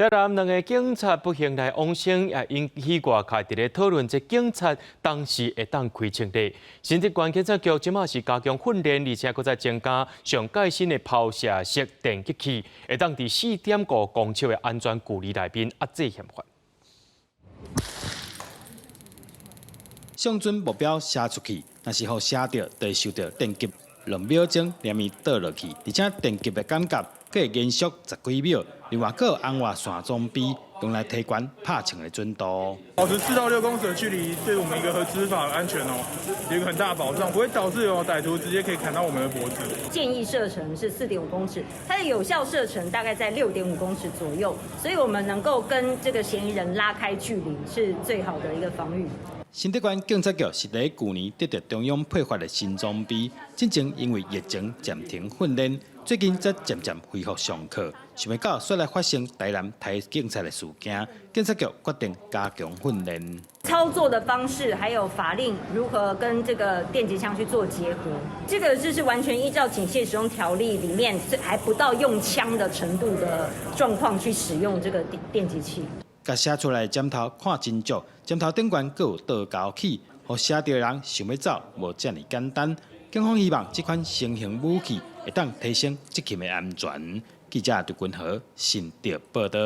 台南两个警察不幸来往生，也引起外界伫咧讨论，这警察当时会当开枪地。新竹县警察局即马是加强训练，而且搁再增加上盖新的抛射式电击器，会当伫4.5公尺的安全距离内面压制嫌犯。上准目标射出去，若是互射到，就会受到电击，2秒钟连伊倒落去，而且电击的感觉可以延续10几秒。另外，还有红外线装备，用来提悬拍枪的准度。保持4到6公尺的距离，对我们一个执法安全有一个很大的保障，不会导致有歹徒直接可以砍到我们的脖子。建议射程是4.5公尺，它的有效射程大概在6.5公尺左右，所以我们能够跟这个嫌疑人拉开距离，是最好的一个防御。新竹县警察局是在去年得到中央配发的新装备，之前因为疫情暂停训练，最近则渐渐恢复上课。想不到说来发生台南台警察的事件，警察局决定加强训练。操作的方式还有法令如何跟这个电击枪去做结合，这个就是完全依照警械使用条例里面还不到用枪的程度的状况去使用这个电击器。甲写出来的箭头看真足，箭头顶悬阁有倒钩起，互写到的人想要走无遮尔简单。警方希望这款新型武器会当提升执勤的安全。记者杜君豪，新竹报道。